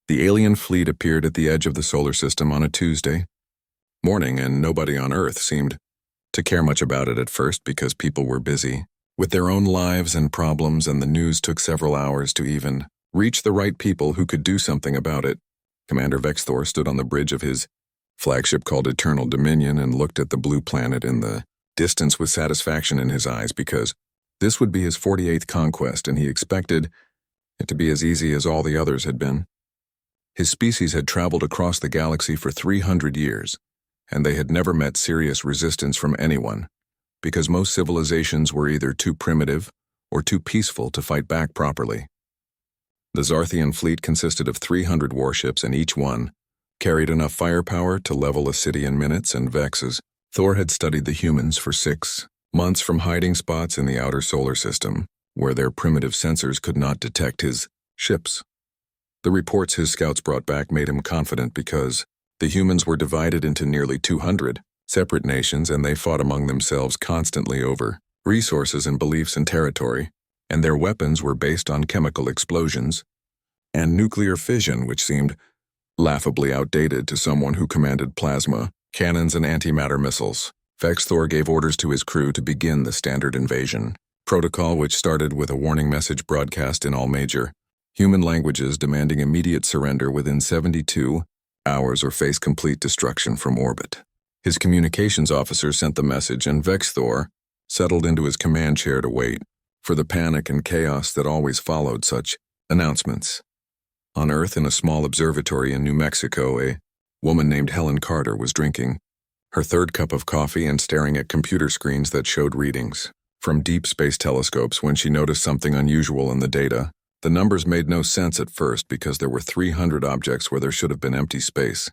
The alien fleet appeared at the edge of the solar system on a Tuesday morning, and nobody on Earth seemed to care much about it at first because people were busy with their own lives and problems, and the news took several hours to even reach the right people who could do something about it. Commander Vexthor stood on the bridge of his flagship called Eternal Dominion and looked at the blue planet in the distance with satisfaction in his eyes, because this would be his 48th conquest, and he expected it to be as easy as all the others had been. His species had traveled across the galaxy for 300 years, and they had never met serious resistance from anyone, because most civilizations were either too primitive or too peaceful to fight back properly. The Zarthian fleet consisted of 300 warships, and each one carried enough firepower to level a city in minutes, and Vex's Thor had studied the humans for 6 months from hiding spots in the outer solar system, where their primitive sensors could not detect his ships. The reports his scouts brought back made him confident, because the humans were divided into nearly 200 separate nations, and they fought among themselves constantly over resources and beliefs and territory, and their weapons were based on chemical explosions and nuclear fission, which seemed laughably outdated to someone who commanded plasma cannons and antimatter missiles. Vexthor gave orders to his crew to begin the standard invasion protocol, which started with a warning message broadcast in all major human languages demanding immediate surrender within 72 hours or face complete destruction from orbit. His communications officer sent the message, and Vexthor settled into his command chair to wait for the panic and chaos that always followed such announcements. On Earth, in a small observatory in New Mexico, a woman named Helen Carter was drinking her 3rd cup of coffee and staring at computer screens that showed readings from deep space telescopes when she noticed something unusual in the data. The numbers made no sense at first, because there were 300 objects where there should have been empty space,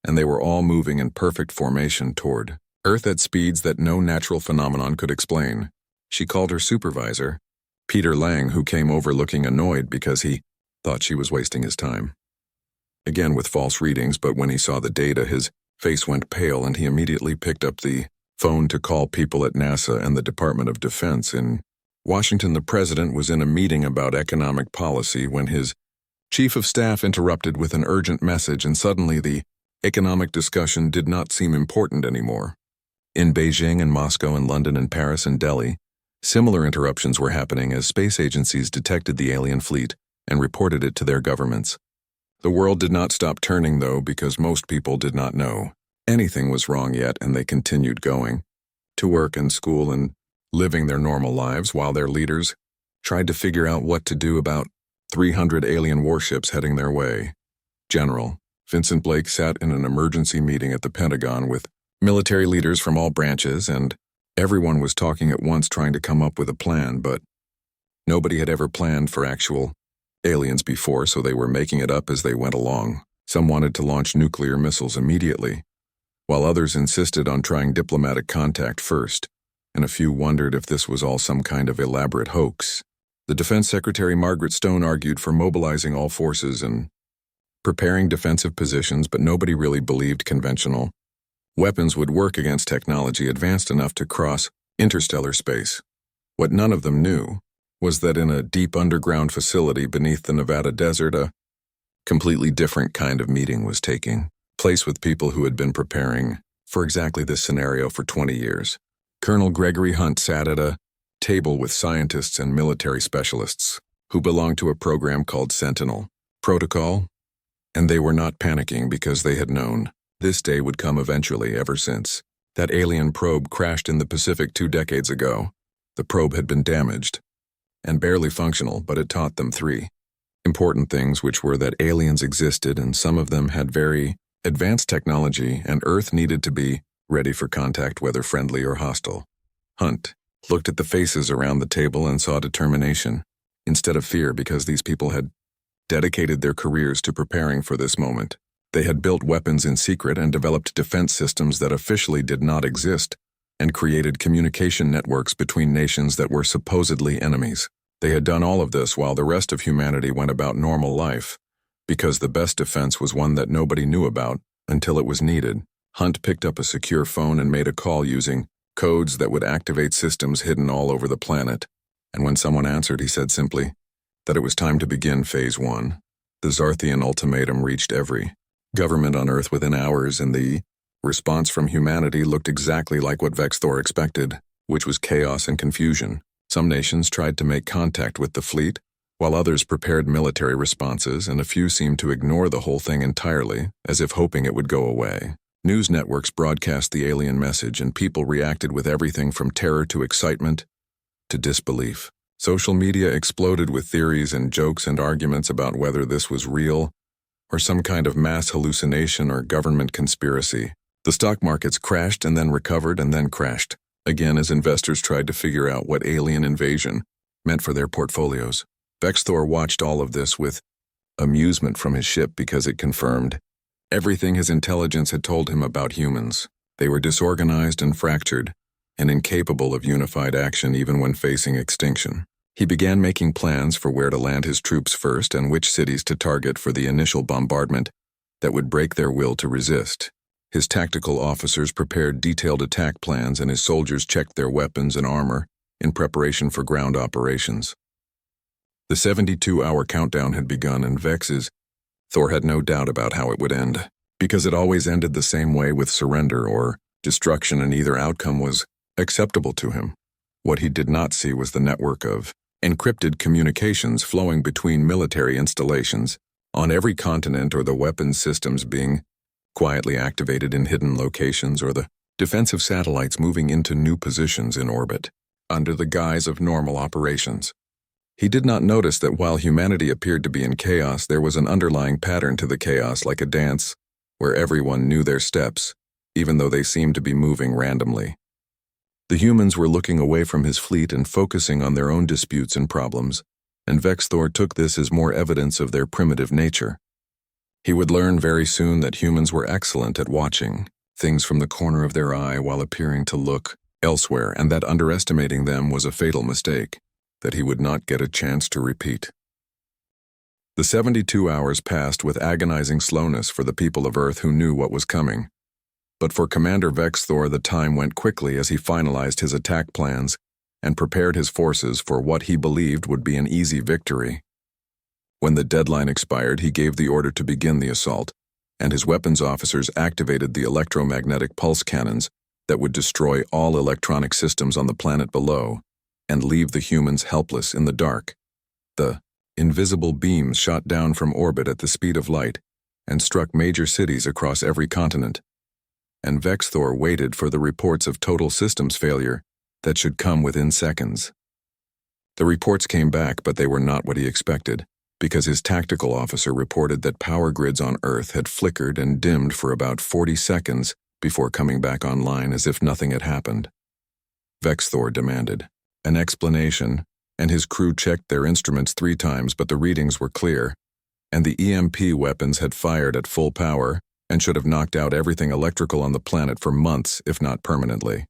and they were all moving in perfect formation toward Earth at speeds that no natural phenomenon could explain. She called her supervisor, Peter Lang, who came over looking annoyed because he thought she was wasting his time. Again with false readings, but when he saw the data, his face went pale, and he immediately picked up the phone to call people at NASA and the Department of Defense. In Washington, the president was in a meeting about economic policy when his chief of staff interrupted with an urgent message, and suddenly the economic discussion did not seem important anymore. In Beijing and Moscow and London and Paris and Delhi, similar interruptions were happening as space agencies detected the alien fleet and reported it to their governments. The world did not stop turning, though, because most people did not know anything was wrong yet, and they continued going to work and school and living their normal lives while their leaders tried to figure out what to do about 300 alien warships heading their way. General Vincent Blake sat in an emergency meeting at the Pentagon with military leaders from all branches, and everyone was talking at once trying to come up with a plan, but nobody had ever planned for actual aliens before, so they were making it up as they went along. Some wanted to launch nuclear missiles immediately, while others insisted on trying diplomatic contact first, and a few wondered if this was all some kind of elaborate hoax. The Defense Secretary Margaret Stone argued for mobilizing all forces and preparing defensive positions, but nobody really believed conventional weapons would work against technology advanced enough to cross interstellar space. What none of them knew was that in a deep underground facility beneath the Nevada desert, a completely different kind of meeting was taking place with people who had been preparing for exactly this scenario for 20 years. Colonel Gregory Hunt sat at a table with scientists and military specialists who belonged to a program called Sentinel Protocol, and they were not panicking because they had known this day would come eventually. Ever since that alien probe crashed in the Pacific 2 decades ago, the probe had been damaged and barely functional, but it taught them 3 important things, which were that aliens existed, and some of them had very advanced technology, and Earth needed to be ready for contact, whether friendly or hostile. Hunt looked at the faces around the table and saw determination instead of fear, because these people had dedicated their careers to preparing for this moment. They had built weapons in secret and developed defense systems that officially did not exist, and created communication networks between nations that were supposedly enemies. They had done all of this while the rest of humanity went about normal life, because the best defense was one that nobody knew about until it was needed. Hunt picked up a secure phone and made a call using codes that would activate systems hidden all over the planet, and when someone answered, he said simply that it was time to begin Phase 1. The Zarthian ultimatum reached every government on Earth within hours, and the response from humanity looked exactly like what Vexthor expected, which was chaos and confusion. Some nations tried to make contact with the fleet, while others prepared military responses, and a few seemed to ignore the whole thing entirely, as if hoping it would go away. News networks broadcast the alien message, and people reacted with everything from terror to excitement to disbelief. Social media exploded with theories and jokes and arguments about whether this was real or some kind of mass hallucination or government conspiracy. The stock markets crashed and then recovered and then crashed, again as investors tried to figure out what alien invasion meant for their portfolios. Vexthor watched all of this with amusement from his ship because it confirmed everything his intelligence had told him about humans. They were disorganized and fractured, and incapable of unified action even when facing extinction. He began making plans for where to land his troops first and which cities to target for the initial bombardment that would break their will to resist. His tactical officers prepared detailed attack plans, and his soldiers checked their weapons and armor in preparation for ground operations. The 72-hour countdown had begun, and Thor had no doubt about how it would end, because it always ended the same way, with surrender or destruction, and either outcome was acceptable to him. What he did not see was the network of encrypted communications flowing between military installations on every continent, or the weapons systems being quietly activated in hidden locations, or the defensive satellites moving into new positions in orbit under the guise of normal operations. He did not notice that while humanity appeared to be in chaos, there was an underlying pattern to the chaos, like a dance where everyone knew their steps, even though they seemed to be moving randomly. The humans were looking away from his fleet and focusing on their own disputes and problems, and Vexthor took this as more evidence of their primitive nature. He would learn very soon that humans were excellent at watching things from the corner of their eye while appearing to look elsewhere, and that underestimating them was a fatal mistake that he would not get a chance to repeat. The 72 hours passed with agonizing slowness for the people of Earth who knew what was coming. But for Commander Vexthor, the time went quickly as he finalized his attack plans and prepared his forces for what he believed would be an easy victory. When the deadline expired, he gave the order to begin the assault, and his weapons officers activated the electromagnetic pulse cannons that would destroy all electronic systems on the planet below and leave the humans helpless in the dark. The invisible beams shot down from orbit at the speed of light and struck major cities across every continent, and Vexthor waited for the reports of total systems failure that should come within seconds. The reports came back, but they were not what he expected, because his tactical officer reported that power grids on Earth had flickered and dimmed for about 40 seconds before coming back online as if nothing had happened. Vexthor demanded an explanation, and his crew checked their instruments 3 times, but the readings were clear, and the EMP weapons had fired at full power and should have knocked out everything electrical on the planet for months, if not permanently.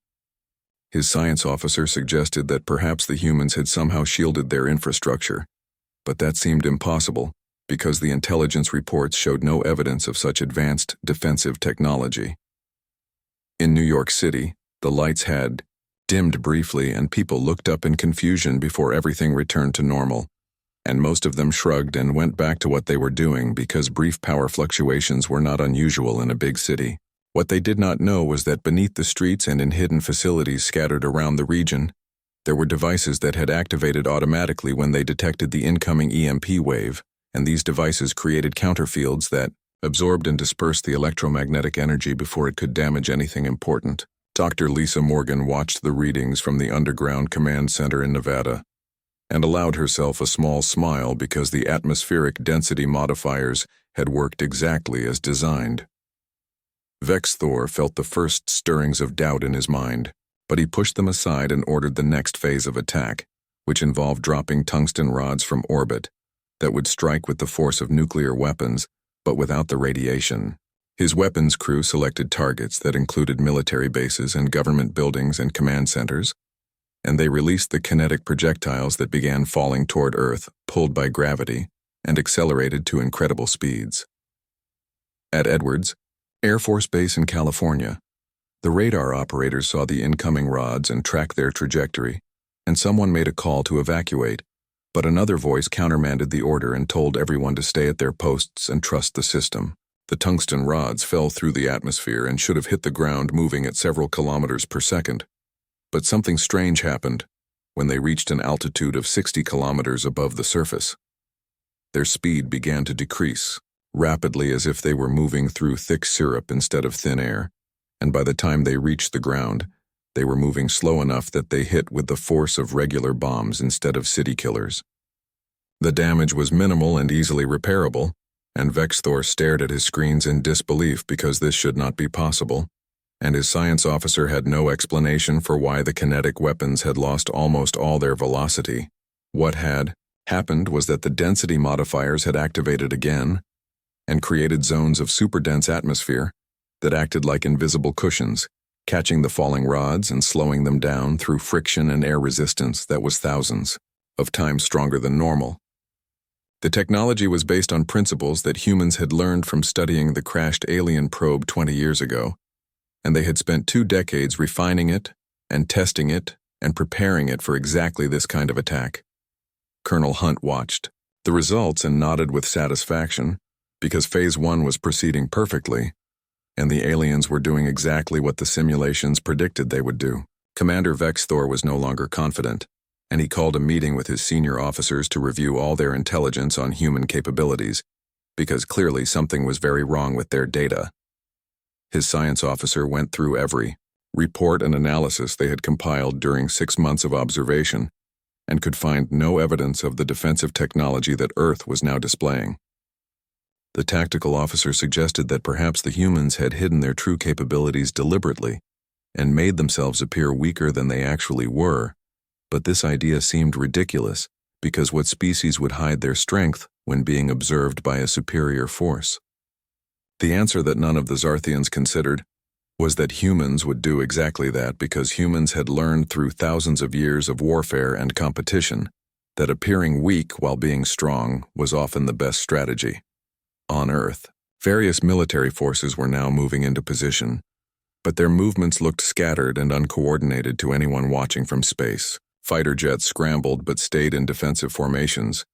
His science officer suggested that perhaps the humans had somehow shielded their infrastructure, but that seemed impossible because the intelligence reports showed no evidence of such advanced defensive technology. In New York City, the lights had dimmed briefly, and people looked up in confusion before everything returned to normal, and most of them shrugged and went back to what they were doing because brief power fluctuations were not unusual in a big city. What they did not know was that beneath the streets and in hidden facilities scattered around the region, there were devices that had activated automatically when they detected the incoming EMP wave, and these devices created counterfields that absorbed and dispersed the electromagnetic energy before it could damage anything important. Dr. Lisa Morgan watched the readings from the underground command center in Nevada and allowed herself a small smile because the atmospheric density modifiers had worked exactly as designed. Vexthor felt the first stirrings of doubt in his mind, but he pushed them aside and ordered the next phase of attack, which involved dropping tungsten rods from orbit that would strike with the force of nuclear weapons, but without the radiation. His weapons crew selected targets that included military bases and government buildings and command centers, and they released the kinetic projectiles that began falling toward Earth, pulled by gravity, and accelerated to incredible speeds. At Edwards Air Force Base in California, the radar operators saw the incoming rods and tracked their trajectory, and someone made a call to evacuate, But another voice countermanded the order and told everyone to stay at their posts and trust the system. The tungsten rods fell through the atmosphere and should have hit the ground moving at several kilometers per second. But something strange happened when they reached an altitude of 60 kilometers above the surface. Their speed began to decrease, rapidly as if they were moving through thick syrup instead of thin air, and by the time they reached the ground, they were moving slow enough that they hit with the force of regular bombs instead of city killers. The damage was minimal and easily repairable, and Vexthor stared at his screens in disbelief because this should not be possible, and his science officer had no explanation for why the kinetic weapons had lost almost all their velocity. What had happened was that the density modifiers had activated again and created zones of super-dense atmosphere that acted like invisible cushions, catching the falling rods and slowing them down through friction and air resistance that was thousands of times stronger than normal. The technology was based on principles that humans had learned from studying the crashed alien probe 20 years ago, and they had spent 2 decades refining it and testing it and preparing it for exactly this kind of attack. Colonel Hunt watched the results and nodded with satisfaction because Phase 1 was proceeding perfectly, and the aliens were doing exactly what the simulations predicted they would do. Commander Vexthor was no longer confident, and he called a meeting with his senior officers to review all their intelligence on human capabilities, because clearly something was very wrong with their data. His science officer went through every report and analysis they had compiled during 6 months of observation, and could find no evidence of the defensive technology that Earth was now displaying. The tactical officer suggested that perhaps the humans had hidden their true capabilities deliberately and made themselves appear weaker than they actually were, but this idea seemed ridiculous because what species would hide their strength when being observed by a superior force? The answer that none of the Zarthians considered was that humans would do exactly that because humans had learned through thousands of years of warfare and competition that appearing weak while being strong was often the best strategy. On Earth, various military forces were now moving into position, but their movements looked scattered and uncoordinated to anyone watching from space. Fighter jets scrambled but stayed in defensive formations,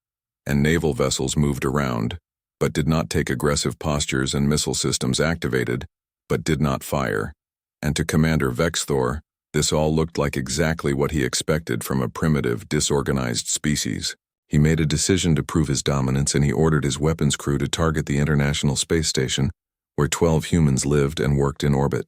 and naval vessels moved around, but did not take aggressive postures, and missile systems activated, but did not fire. And to Commander Vexthor, this all looked like exactly what he expected from a primitive, disorganized species. He made a decision to prove his dominance, and he ordered his weapons crew to target the International Space Station, where 12 humans lived and worked in orbit.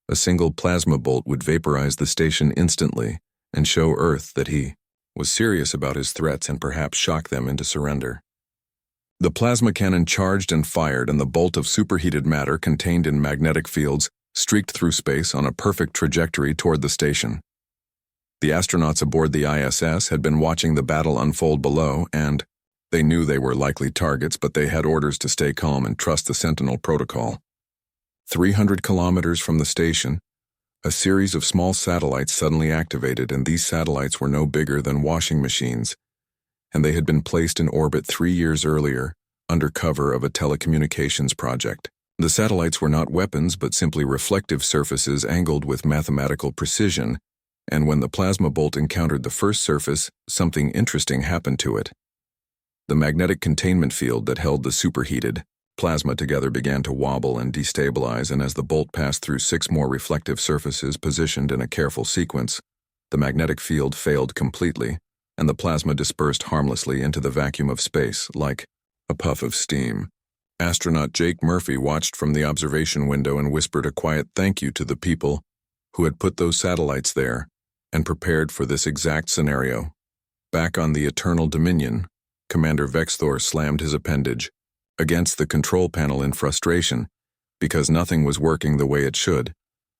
A single plasma bolt would vaporize the station instantly and show Earth that he was serious about his threats and perhaps shock them into surrender. The plasma cannon charged and fired, and the bolt of superheated matter contained in magnetic fields streaked through space on a perfect trajectory toward the station. The astronauts aboard the ISS had been watching the battle unfold below, and they knew they were likely targets, but they had orders to stay calm and trust the Sentinel protocol. 300 kilometers from the station, a series of small satellites suddenly activated, and these satellites were no bigger than washing machines, and they had been placed in orbit 3 years earlier, under cover of a telecommunications project. The satellites were not weapons, but simply reflective surfaces angled with mathematical precision, and when the plasma bolt encountered the first surface, something interesting happened to it. The magnetic containment field that held the superheated plasma together began to wobble and destabilize, and as the bolt passed through 6 more reflective surfaces positioned in a careful sequence, the magnetic field failed completely, and the plasma dispersed harmlessly into the vacuum of space like a puff of steam. Astronaut Jake Murphy watched from the observation window and whispered a quiet thank you to the people who had put those satellites there and prepared for this exact scenario. Back on the Eternal Dominion, Commander Vexthor slammed his appendage against the control panel in frustration because nothing was working the way it should,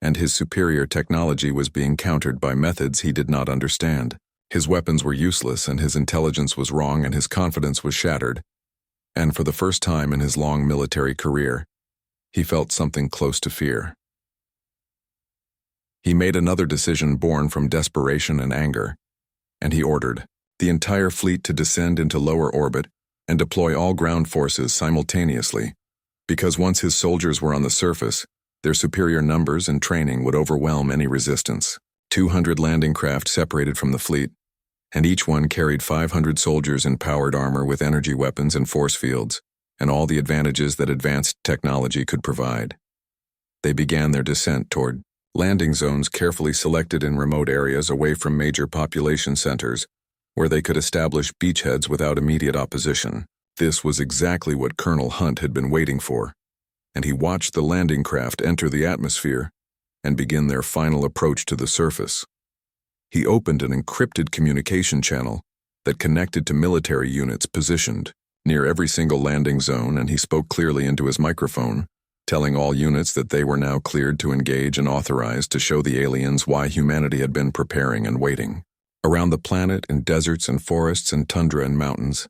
and his superior technology was being countered by methods he did not understand. His weapons were useless, and his intelligence was wrong, and his confidence was shattered. And for the first time in his long military career, he felt something close to fear. He made another decision born from desperation and anger, and he ordered the entire fleet to descend into lower orbit and deploy all ground forces simultaneously, because once his soldiers were on the surface, their superior numbers and training would overwhelm any resistance. 200 landing craft separated from the fleet, and each one carried 500 soldiers in powered armor with energy weapons and force fields, and all the advantages that advanced technology could provide. They began their descent toward landing zones carefully selected in remote areas away from major population centers, where they could establish beachheads without immediate opposition. This was exactly what Colonel Hunt had been waiting for, and he watched the landing craft enter the atmosphere and begin their final approach to the surface. He opened an encrypted communication channel that connected to military units positioned near every single landing zone, and he spoke clearly into his microphone, telling all units that they were now cleared to engage and authorized to show the aliens why humanity had been preparing and waiting. Around the planet, in deserts and forests and tundra and mountains,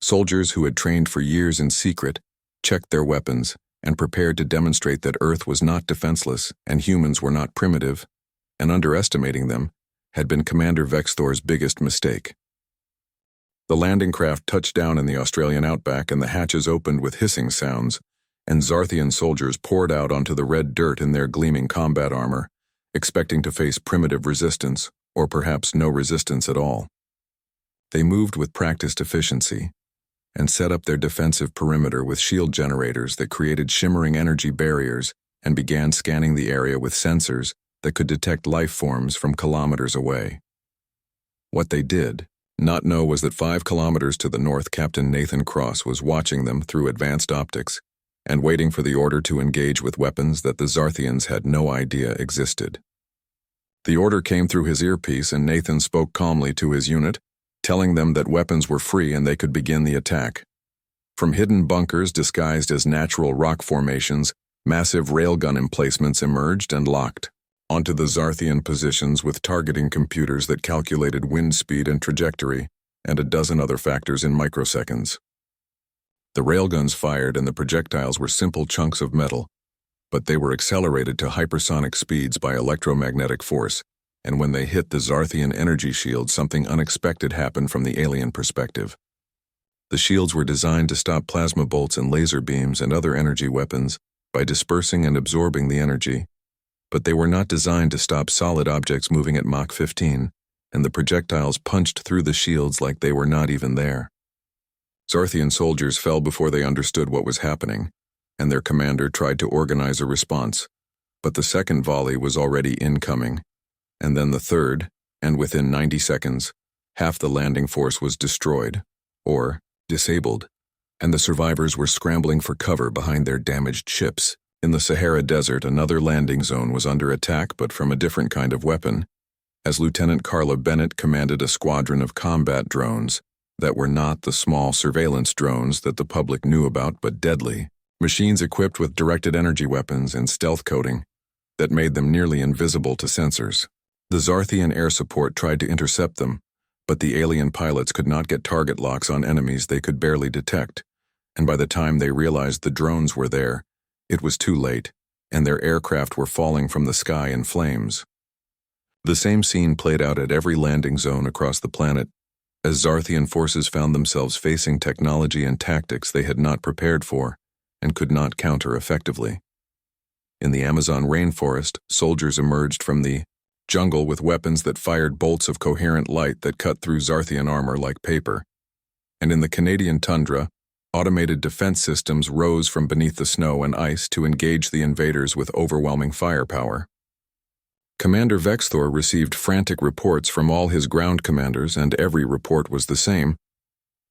soldiers who had trained for years in secret checked their weapons and prepared to demonstrate that Earth was not defenseless and humans were not primitive, and underestimating them had been Commander Vexthor's biggest mistake. The landing craft touched down in the Australian outback, and the hatches opened with hissing sounds, and Zarthian soldiers poured out onto the red dirt in their gleaming combat armor, expecting to face primitive resistance, or perhaps no resistance at all. They moved with practiced efficiency, and set up their defensive perimeter with shield generators that created shimmering energy barriers, and began scanning the area with sensors that could detect life forms from kilometers away. What they did not know was that 5 kilometers to the north, Captain Nathan Cross was watching them through advanced optics and waiting for the order to engage with weapons that the Zarthians had no idea existed. The order came through his earpiece, and Nathan spoke calmly to his unit, telling them that weapons were free and they could begin the attack. From hidden bunkers disguised as natural rock formations, massive railgun emplacements emerged and locked onto the Zarthian positions with targeting computers that calculated wind speed and trajectory, and a dozen other factors in microseconds. The railguns fired, and the projectiles were simple chunks of metal, but they were accelerated to hypersonic speeds by electromagnetic force, and when they hit the Zarthian energy shield, something unexpected happened from the alien perspective. The shields were designed to stop plasma bolts and laser beams and other energy weapons by dispersing and absorbing the energy, but they were not designed to stop solid objects moving at Mach 15, and the projectiles punched through the shields like they were not even there. Zarthian soldiers fell before they understood what was happening, and their commander tried to organize a response, but the second volley was already incoming, and then the third, and within 90 seconds, half the landing force was destroyed, or disabled, and the survivors were scrambling for cover behind their damaged ships. In the Sahara Desert, another landing zone was under attack, but from a different kind of weapon, as Lieutenant Carla Bennett commanded a squadron of combat drones that were not the small surveillance drones that the public knew about, but deadly, machines equipped with directed energy weapons and stealth coating that made them nearly invisible to sensors. The Zarthian air support tried to intercept them, but the alien pilots could not get target locks on enemies they could barely detect, and by the time they realized the drones were there, it was too late, and their aircraft were falling from the sky in flames. The same scene played out at every landing zone across the planet, as Zarthian forces found themselves facing technology and tactics they had not prepared for and could not counter effectively. In the Amazon rainforest, soldiers emerged from the jungle with weapons that fired bolts of coherent light that cut through Zarthian armor like paper. And in the Canadian tundra, automated defense systems rose from beneath the snow and ice to engage the invaders with overwhelming firepower. Commander Vexthor received frantic reports from all his ground commanders, and every report was the same,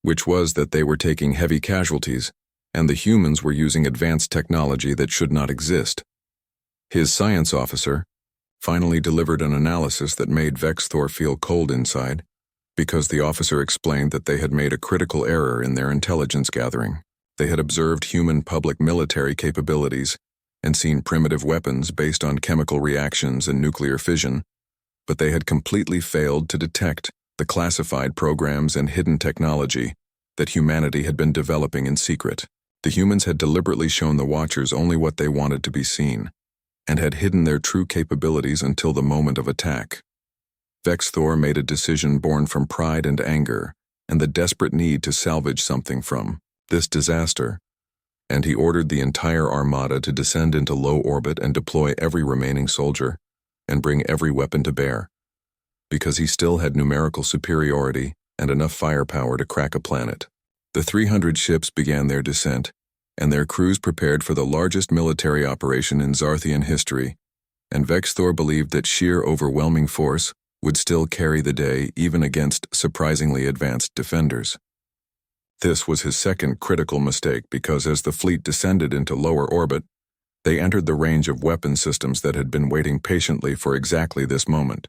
which was that they were taking heavy casualties, and the humans were using advanced technology that should not exist. His science officer finally delivered an analysis that made Vexthor feel cold inside, because the officer explained that they had made a critical error in their intelligence gathering. They had observed human public military capabilities and seen primitive weapons based on chemical reactions and nuclear fission, but they had completely failed to detect the classified programs and hidden technology that humanity had been developing in secret. The humans had deliberately shown the Watchers only what they wanted to be seen, and had hidden their true capabilities until the moment of attack. Vexthor made a decision born from pride and anger, and the desperate need to salvage something from this disaster, and he ordered the entire Armada to descend into low orbit and deploy every remaining soldier, and bring every weapon to bear. because he still had numerical superiority and enough firepower to crack a planet. The 300 ships began their descent, and their crews prepared for the largest military operation in Zarthian history, and Vexthor believed that sheer overwhelming force would still carry the day even against surprisingly advanced defenders. This was his second critical mistake because as the fleet descended into lower orbit, they entered the range of weapon systems that had been waiting patiently for exactly this moment.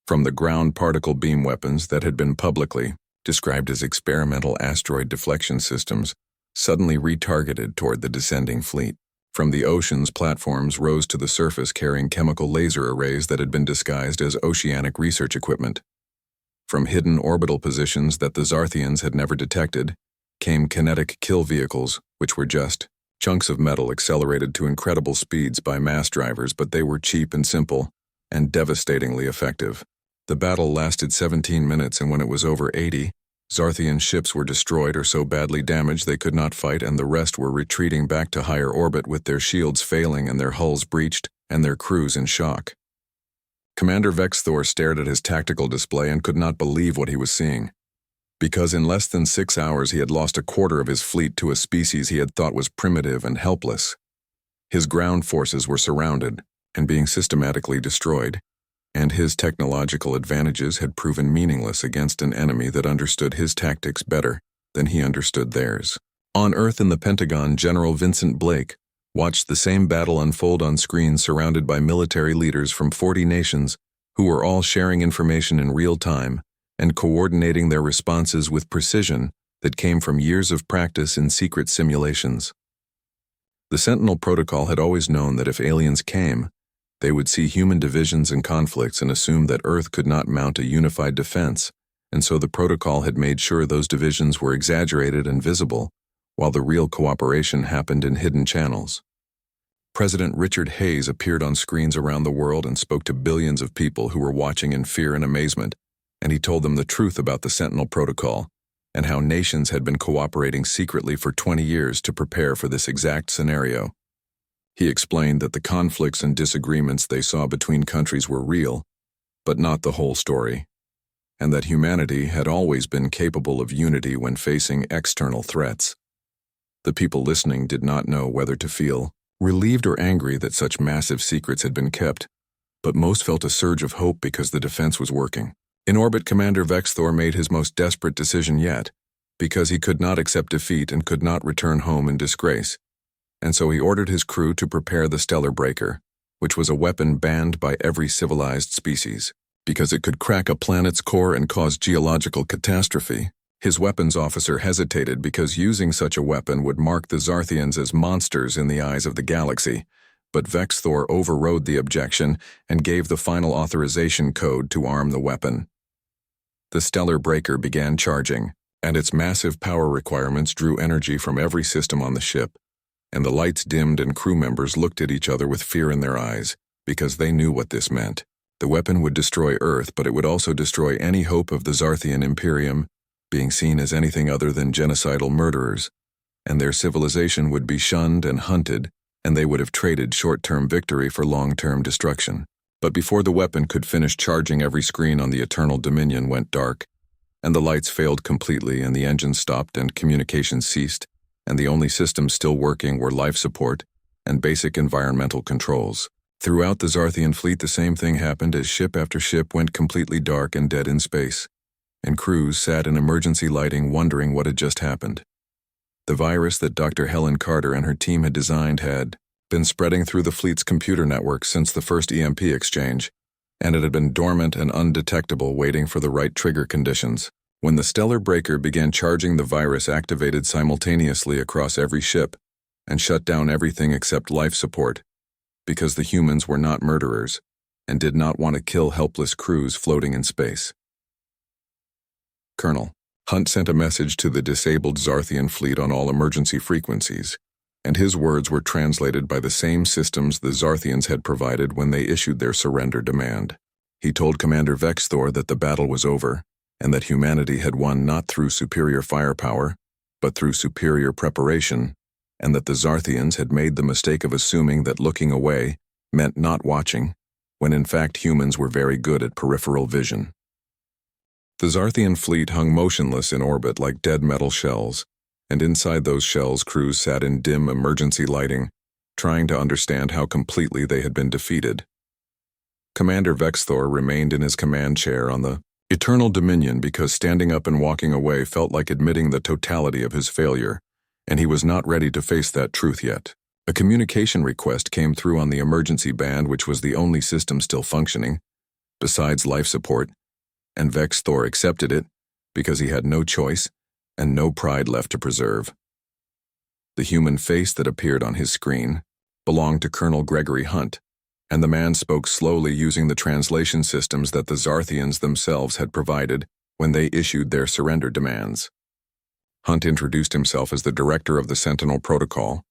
From the ground particle beam weapons that had been publicly described as experimental asteroid deflection systems, suddenly retargeted toward the descending fleet. From the oceans, platforms rose to the surface carrying chemical laser arrays that had been disguised as oceanic research equipment. From hidden orbital positions that the Zarthians had never detected, came kinetic kill vehicles, which were just chunks of metal accelerated to incredible speeds by mass drivers, but they were cheap and simple, and devastatingly effective. The battle lasted 17 minutes, and when it was over 80, Zarthian ships were destroyed or so badly damaged they could not fight, and the rest were retreating back to higher orbit with their shields failing and their hulls breached and their crews in shock. Commander Vexthor stared at his tactical display and could not believe what he was seeing. Because in less than 6 hours he had lost a quarter of his fleet to a species he had thought was primitive and helpless. His ground forces were surrounded and being systematically destroyed, and his technological advantages had proven meaningless against an enemy that understood his tactics better than he understood theirs. On Earth in the Pentagon, General Vincent Blake watched the same battle unfold on screen surrounded by military leaders from 40 nations who were all sharing information in real time and coordinating their responses with precision that came from years of practice in secret simulations. The Sentinel Protocol had always known that if aliens came, they would see human divisions and conflicts and assume that Earth could not mount a unified defense, and so the protocol had made sure those divisions were exaggerated and visible, while the real cooperation happened in hidden channels. President Richard Hayes appeared on screens around the world and spoke to billions of people who were watching in fear and amazement, and he told them the truth about the Sentinel Protocol and how nations had been cooperating secretly for 20 years to prepare for this exact scenario. He explained that the conflicts and disagreements they saw between countries were real, but not the whole story, and that humanity had always been capable of unity when facing external threats. The people listening did not know whether to feel relieved or angry that such massive secrets had been kept, but most felt a surge of hope because the defense was working. In orbit, Commander Vexthor made his most desperate decision yet, because he could not accept defeat and could not return home in disgrace, and so he ordered his crew to prepare the Stellar Breaker, which was a weapon banned by every civilized species, because it could crack a planet's core and cause geological catastrophe. His weapons officer hesitated because using such a weapon would mark the Zarthians as monsters in the eyes of the galaxy, but Vexthor overrode the objection and gave the final authorization code to arm the weapon. The Stellar Breaker began charging, and its massive power requirements drew energy from every system on the ship, and the lights dimmed and crew members looked at each other with fear in their eyes, because they knew what this meant. The weapon would destroy Earth, but it would also destroy any hope of the Zarthian Imperium being seen as anything other than genocidal murderers, and their civilization would be shunned and hunted, and they would have traded short-term victory for long-term destruction. But before the weapon could finish charging, every screen on the Eternal Dominion went dark, and the lights failed completely, and the engines stopped and communication ceased, and the only systems still working were life support and basic environmental controls. Throughout the Zarthian fleet, the same thing happened as ship after ship went completely dark and dead in space, and crews sat in emergency lighting wondering what had just happened. The virus that Dr. Helen Carter and her team had designed had been spreading through the fleet's computer network since the first EMP exchange, and it had been dormant and undetectable, waiting for the right trigger conditions. When the Stellar Breaker began charging, the virus activated simultaneously across every ship and shut down everything except life support, because the humans were not murderers and did not want to kill helpless crews floating in space. Colonel Hunt sent a message to the disabled Zarthian fleet on all emergency frequencies, and his words were translated by the same systems the Zarthians had provided when they issued their surrender demand. He told Commander Vexthor that the battle was over, and that humanity had won not through superior firepower, but through superior preparation, and that the Zarthians had made the mistake of assuming that looking away meant not watching, when in fact humans were very good at peripheral vision. The Zarthian fleet hung motionless in orbit like dead metal shells, and inside those shells crews sat in dim emergency lighting, trying to understand how completely they had been defeated. Commander Vexthor remained in his command chair on the Eternal Dominion because standing up and walking away felt like admitting the totality of his failure, and he was not ready to face that truth yet. A communication request came through on the emergency band, which was the only system still functioning, besides life support, and Vexthor accepted it because he had no choice and no pride left to preserve. The human face that appeared on his screen belonged to Colonel Gregory Hunt, and the man spoke slowly using the translation systems that the Zarthians themselves had provided when they issued their surrender demands. Hunt introduced himself as the director of the Sentinel Protocol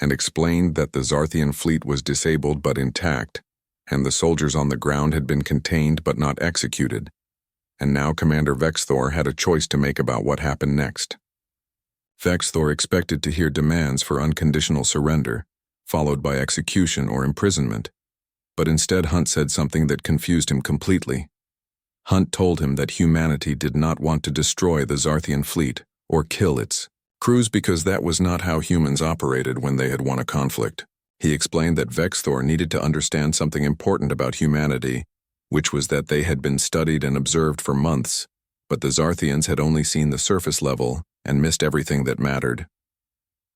and explained that the Zarthian fleet was disabled but intact, and the soldiers on the ground had been contained but not executed, and now Commander Vexthor had a choice to make about what happened next. Vexthor expected to hear demands for unconditional surrender, followed by execution or imprisonment, but instead Hunt said something that confused him completely. Hunt told him that humanity did not want to destroy the Zarthian fleet or kill its crews because that was not how humans operated when they had won a conflict. He explained that Vexthor needed to understand something important about humanity, which was that they had been studied and observed for months, but the Zarthians had only seen the surface level and missed everything that mattered.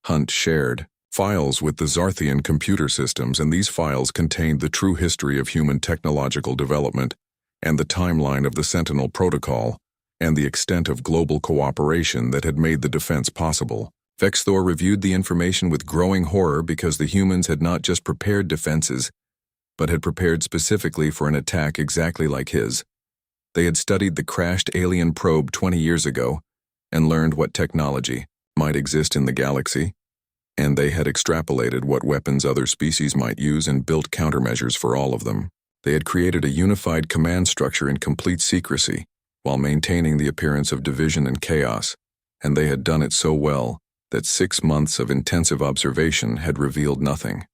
Hunt shared files with the Zarthian computer systems, and these files contained the true history of human technological development and the timeline of the Sentinel Protocol and the extent of global cooperation that had made the defense possible. Vexthor reviewed the information with growing horror because the humans had not just prepared defenses, but had prepared specifically for an attack exactly like his. They had studied the crashed alien probe 20 years ago and learned what technology might exist in the galaxy, and they had extrapolated what weapons other species might use and built countermeasures for all of them. They had created a unified command structure in complete secrecy, while maintaining the appearance of division and chaos, and they had done it so well that 6 months of intensive observation had revealed nothing.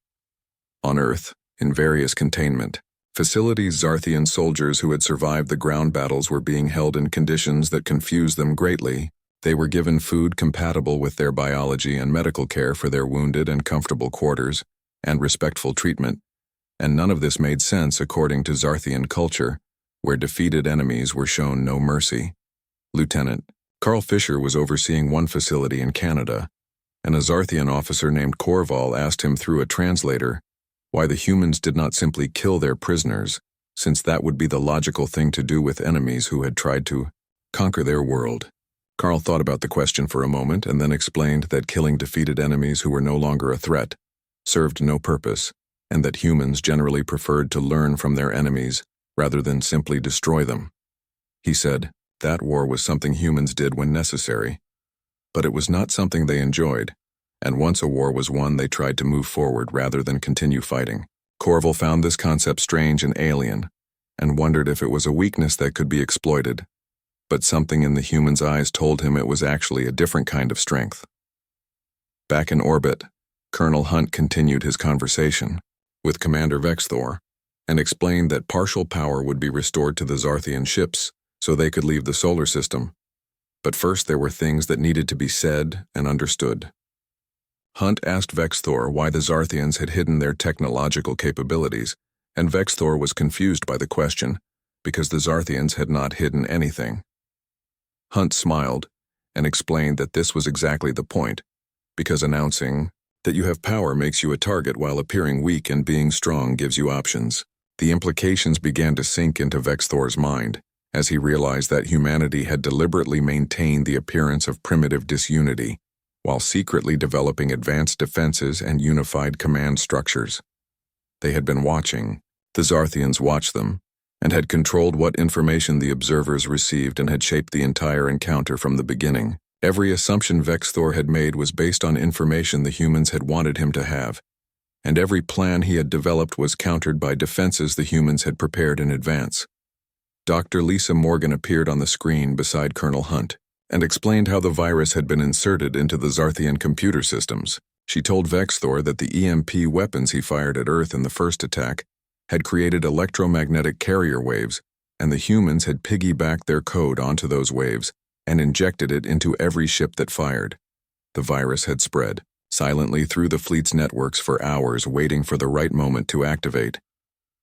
On Earth, in various containment facilities, Zarthian soldiers who had survived the ground battles were being held in conditions that confused them greatly. They were given food compatible with their biology and medical care for their wounded and comfortable quarters, and respectful treatment, and none of this made sense according to Zarthian culture, where defeated enemies were shown no mercy. Lieutenant Carl Fisher was overseeing one facility in Canada, and a Zarthian officer named Corval asked him through a translator why the humans did not simply kill their prisoners, since that would be the logical thing to do with enemies who had tried to conquer their world. Carl thought about the question for a moment and then explained that killing defeated enemies who were no longer a threat served no purpose, and that humans generally preferred to learn from their enemies rather than simply destroy them. He said that war was something humans did when necessary, but it was not something they enjoyed, and once a war was won they tried to move forward rather than continue fighting. Corval found this concept strange and alien, and wondered if it was a weakness that could be exploited, but something in the human's eyes told him it was actually a different kind of strength. Back in orbit, Colonel Hunt continued his conversation with Commander Vexthor and explained that partial power would be restored to the Zarthian ships so they could leave the solar system. But first there were things that needed to be said and understood. Hunt asked Vexthor why the Zarthians had hidden their technological capabilities, and Vexthor was confused by the question because the Zarthians had not hidden anything. Hunt smiled and explained that this was exactly the point, because announcing that you have power makes you a target while appearing weak and being strong gives you options. The implications began to sink into Vexthor's mind as he realized that humanity had deliberately maintained the appearance of primitive disunity while secretly developing advanced defenses and unified command structures. They had been watching, the Zarthians watched them, and had controlled what information the observers received and had shaped the entire encounter from the beginning. Every assumption Vexthor had made was based on information the humans had wanted him to have, and every plan he had developed was countered by defenses the humans had prepared in advance. Dr. Lisa Morgan appeared on the screen beside Colonel Hunt and explained how the virus had been inserted into the Zarthian computer systems. She told Vexthor that the EMP weapons he fired at Earth in the first attack had created electromagnetic carrier waves, and the humans had piggybacked their code onto those waves and injected it into every ship that fired. The virus had spread silently through the fleet's networks for hours, waiting for the right moment to activate.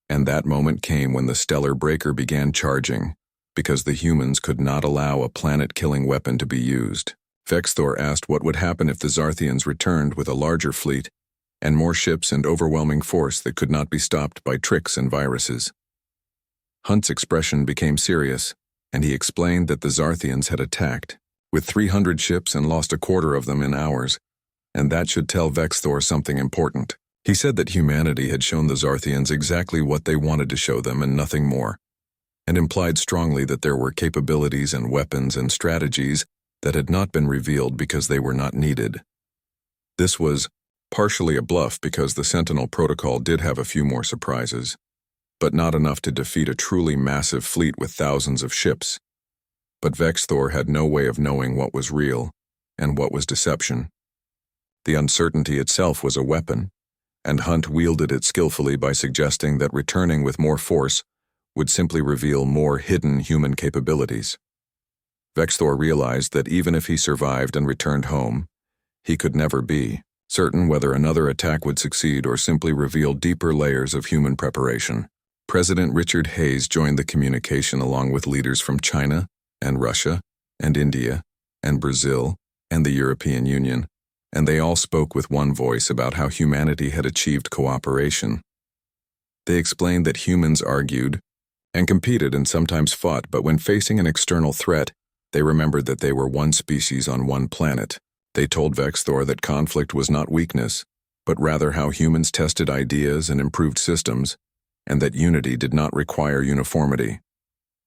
And that moment came when the stellar breaker began charging, because the humans could not allow a planet-killing weapon to be used. Vexthor asked what would happen if the Zarthians returned with a larger fleet and more ships and overwhelming force that could not be stopped by tricks and viruses. Hunt's expression became serious, and he explained that the Zarthians had attacked with 300 ships and lost a quarter of them in hours, and that should tell Vexthor something important. He said that humanity had shown the Zarthians exactly what they wanted to show them and nothing more, and implied strongly that there were capabilities and weapons and strategies that had not been revealed because they were not needed. This was partially a bluff because the Sentinel Protocol did have a few more surprises, but not enough to defeat a truly massive fleet with thousands of ships. But Vexthor had no way of knowing what was real and what was deception. The uncertainty itself was a weapon, and Hunt wielded it skillfully by suggesting that returning with more force would simply reveal more hidden human capabilities. Vexthor realized that even if he survived and returned home, he could never be certain whether another attack would succeed or simply reveal deeper layers of human preparation. President Richard Hayes joined the communication along with leaders from China and Russia and India and Brazil and the European Union, and they all spoke with one voice about how humanity had achieved cooperation. They explained that humans argued and competed and sometimes fought, but when facing an external threat, they remembered that they were one species on one planet. They told Vexthor that conflict was not weakness, but rather how humans tested ideas and improved systems, and that unity did not require uniformity.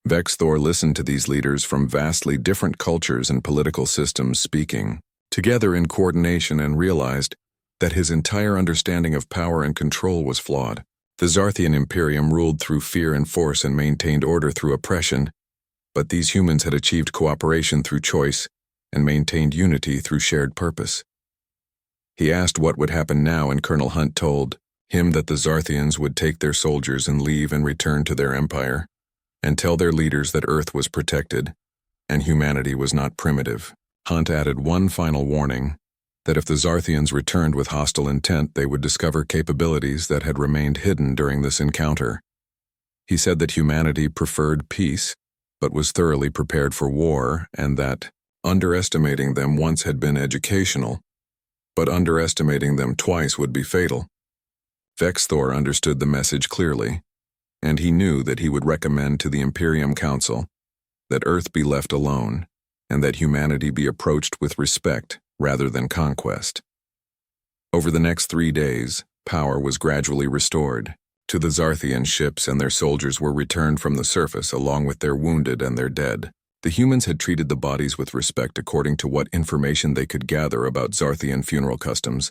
Vexthor listened to these leaders from vastly different cultures and political systems speaking together in coordination and realized that his entire understanding of power and control was flawed. The Zarthian Imperium ruled through fear and force and maintained order through oppression, but these humans had achieved cooperation through choice and maintained unity through shared purpose. He asked what would happen now, and Colonel Hunt told him that the Zarthians would take their soldiers and leave and return to their empire, and tell their leaders that Earth was protected and humanity was not primitive. Hunt added one final warning, that if the Zarthians returned with hostile intent, they would discover capabilities that had remained hidden during this encounter. He said that humanity preferred peace, but was thoroughly prepared for war, and that underestimating them once had been educational, but underestimating them twice would be fatal. Vexthor understood the message clearly, and he knew that he would recommend to the Imperium Council that Earth be left alone, and that humanity be approached with respect rather than conquest. Over the next 3 days, power was gradually restored to the Zarthian ships, and their soldiers were returned from the surface along with their wounded and their dead. The humans had treated the bodies with respect according to what information they could gather about Zarthian funeral customs,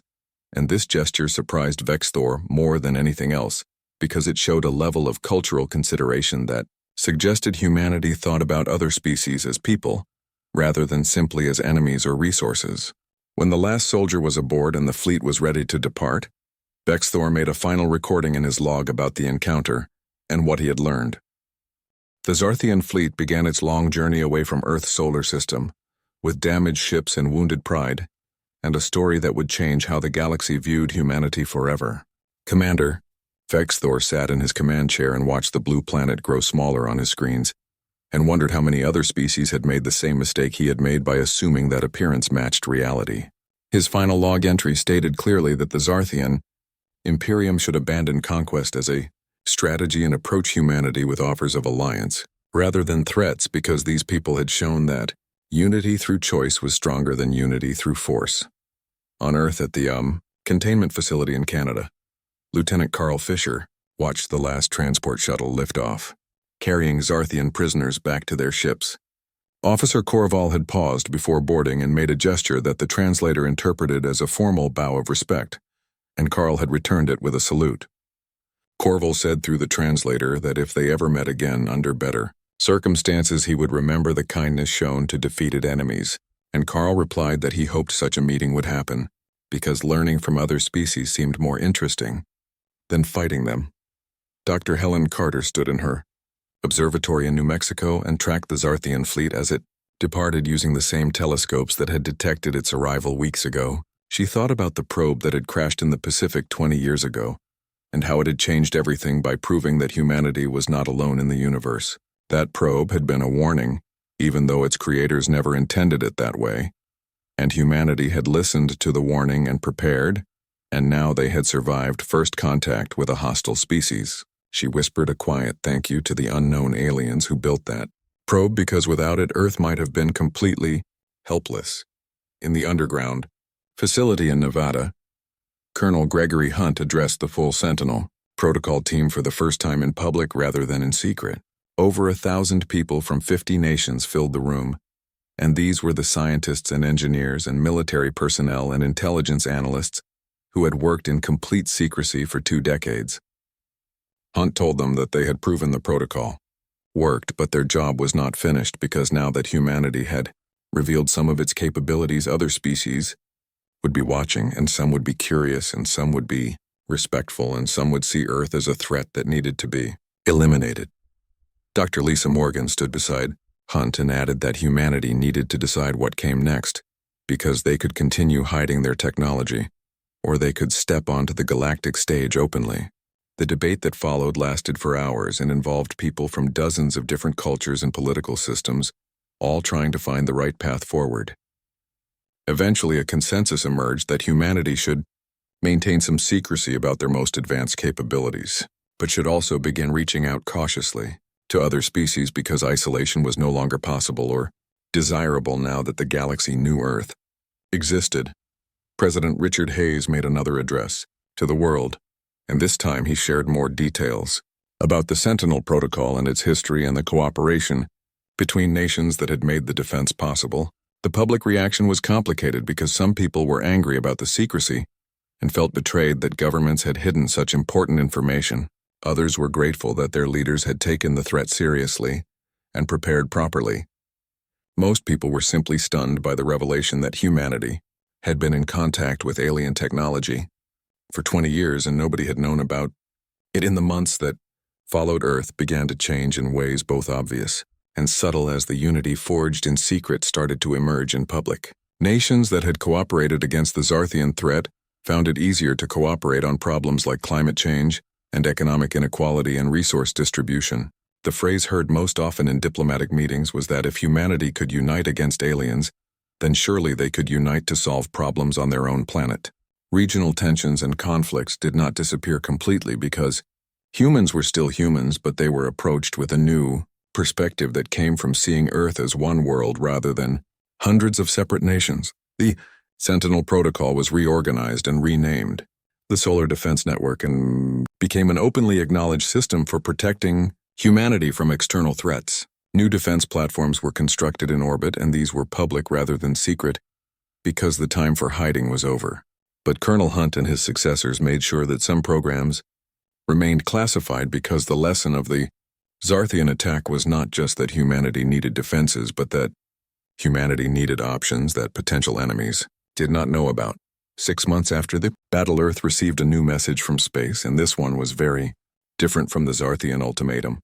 and this gesture surprised Vexthor more than anything else because it showed a level of cultural consideration that suggested humanity thought about other species as people, rather than simply as enemies or resources. When the last soldier was aboard and the fleet was ready to depart, Vexthor made a final recording in his log about the encounter and what he had learned. The Zarthian fleet began its long journey away from Earth's solar system, with damaged ships and wounded pride, and a story that would change how the galaxy viewed humanity forever. Commander, Vexthor sat in his command chair and watched the blue planet grow smaller on his screens, and wondered how many other species had made the same mistake he had made by assuming that appearance matched reality. His final log entry stated clearly that the Zarthian Imperium should abandon conquest as a strategy and approach humanity with offers of alliance, rather than threats, because these people had shown that unity through choice was stronger than unity through force. On Earth at the containment facility in Canada, Lieutenant Carl Fisher watched the last transport shuttle lift off, carrying Zarthian prisoners back to their ships. Officer Corval had paused before boarding and made a gesture that the translator interpreted as a formal bow of respect, and Carl had returned it with a salute. Corval said through the translator that if they ever met again under better circumstances, he would remember the kindness shown to defeated enemies, and Carl replied that he hoped such a meeting would happen, because learning from other species seemed more interesting than fighting them. Dr. Helen Carter stood in her observatory in New Mexico and tracked the Zarthian fleet as it departed using the same telescopes that had detected its arrival weeks ago. She thought about the probe that had crashed in the Pacific 20 years ago, and how it had changed everything by proving that humanity was not alone in the universe. That probe had been a warning, even though its creators never intended it that way, and humanity had listened to the warning and prepared, and now they had survived first contact with a hostile species. She whispered a quiet thank you to the unknown aliens who built that probe, because without it, Earth might have been completely helpless. In the underground facility in Nevada, Colonel Gregory Hunt addressed the full Sentinel protocol team for the first time in public rather than in secret. Over 1,000 people from 50 nations filled the room, and these were the scientists and engineers and military personnel and intelligence analysts who had worked in complete secrecy for 2 decades. Hunt told them that they had proven the protocol worked, but their job was not finished, because now that humanity had revealed some of its capabilities, other species would be watching, and some would be curious, and some would be respectful, and some would see Earth as a threat that needed to be eliminated. Dr. Lisa Morgan stood beside Hunt and added that humanity needed to decide what came next, because they could continue hiding their technology, or they could step onto the galactic stage openly. The debate that followed lasted for hours and involved people from dozens of different cultures and political systems, all trying to find the right path forward. Eventually, a consensus emerged that humanity should maintain some secrecy about their most advanced capabilities, but should also begin reaching out cautiously to other species, because isolation was no longer possible or desirable now that the galaxy knew Earth existed. President Richard Hayes made another address to the world, and this time he shared more details about the Sentinel Protocol and its history and the cooperation between nations that had made the defense possible. The public reaction was complicated because some people were angry about the secrecy and felt betrayed that governments had hidden such important information. Others were grateful that their leaders had taken the threat seriously and prepared properly. Most people were simply stunned by the revelation that humanity had been in contact with alien technology for 20 years, and nobody had known about it. In the months that followed, Earth began to change in ways both obvious and subtle as the unity forged in secret started to emerge in public. Nations that had cooperated against the Zarthian threat found it easier to cooperate on problems like climate change and economic inequality and resource distribution. The phrase heard most often in diplomatic meetings was that if humanity could unite against aliens, then surely they could unite to solve problems on their own planet. Regional tensions and conflicts did not disappear completely because humans were still humans, but they were approached with a new perspective that came from seeing Earth as one world rather than hundreds of separate nations. The Sentinel Protocol was reorganized and renamed the Solar Defense Network and became an openly acknowledged system for protecting humanity from external threats. New defense platforms were constructed in orbit, and these were public rather than secret because the time for hiding was over. But Colonel Hunt and his successors made sure that some programs remained classified, because the lesson of the Zarthian attack was not just that humanity needed defenses, but that humanity needed options that potential enemies did not know about. 6 months after the battle, Earth received a new message from space, and this one was very different from the Zarthian ultimatum.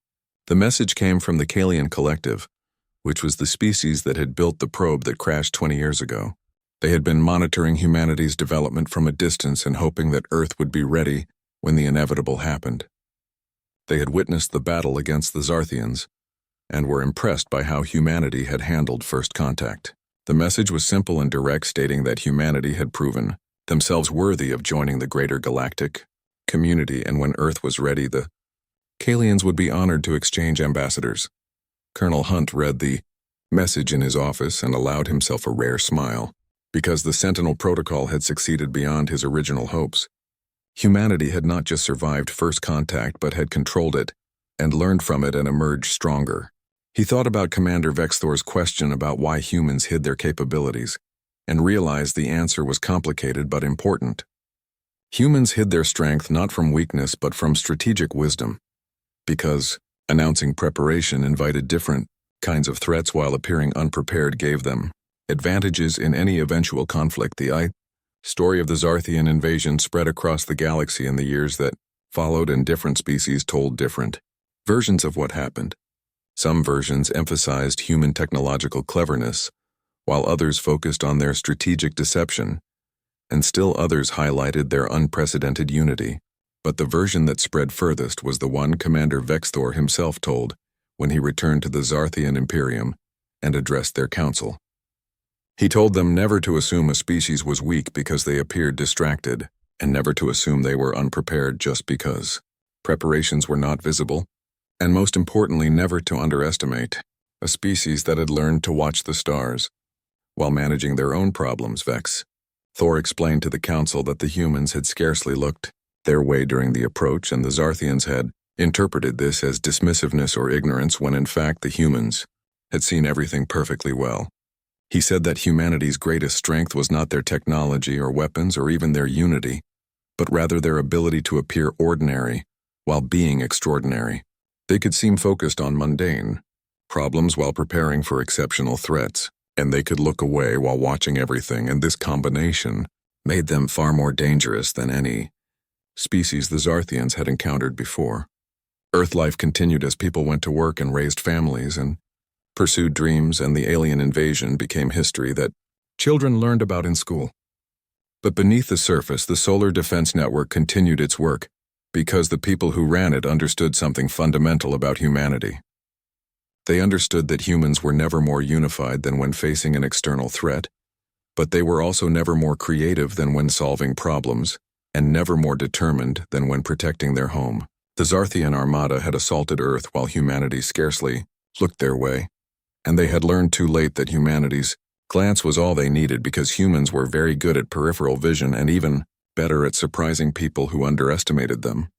The message came from the Kalian Collective, which was the species that had built the probe that crashed 20 years ago. They had been monitoring humanity's development from a distance and hoping that Earth would be ready when the inevitable happened. They had witnessed the battle against the Zarthians and were impressed by how humanity had handled first contact. The message was simple and direct, stating that humanity had proven themselves worthy of joining the greater galactic community, and when Earth was ready, the Kalians would be honored to exchange ambassadors. Colonel Hunt read the message in his office and allowed himself a rare smile, because the Sentinel Protocol had succeeded beyond his original hopes. Humanity had not just survived first contact, but had controlled it and learned from it and emerged stronger. He thought about Commander Vexthor's question about why humans hid their capabilities, and realized the answer was complicated but important. Humans hid their strength not from weakness but from strategic wisdom, because announcing preparation invited different kinds of threats while appearing unprepared gave them advantages in any eventual conflict. The story of the Zarthian invasion spread across the galaxy in the years that followed, and different species told different versions of what happened. Some versions emphasized human technological cleverness, while others focused on their strategic deception, and still others highlighted their unprecedented unity. But the version that spread furthest was the one Commander Vexthor himself told when he returned to the Zarthian Imperium and addressed their council. He told them never to assume a species was weak because they appeared distracted, and never to assume they were unprepared just because preparations were not visible, and most importantly, never to underestimate a species that had learned to watch the stars while managing their own problems. Thor explained to the council that the humans had scarcely looked their way during the approach, and the Zarthians had interpreted this as dismissiveness or ignorance when in fact the humans had seen everything perfectly well. He said that humanity's greatest strength was not their technology or weapons or even their unity, but rather their ability to appear ordinary while being extraordinary. They could seem focused on mundane problems while preparing for exceptional threats, and they could look away while watching everything, and this combination made them far more dangerous than any species the Zarthians had encountered before. Earth life continued as people went to work and raised families and pursued dreams, and the alien invasion became history that children learned about in school. But beneath the surface, the Solar Defense Network continued its work because the people who ran it understood something fundamental about humanity. They understood that humans were never more unified than when facing an external threat, but they were also never more creative than when solving problems, and never more determined than when protecting their home. The Zarthian Armada had assaulted Earth while humanity scarcely looked their way, and they had learned too late that humanity's glance was all they needed, because humans were very good at peripheral vision and even better at surprising people who underestimated them.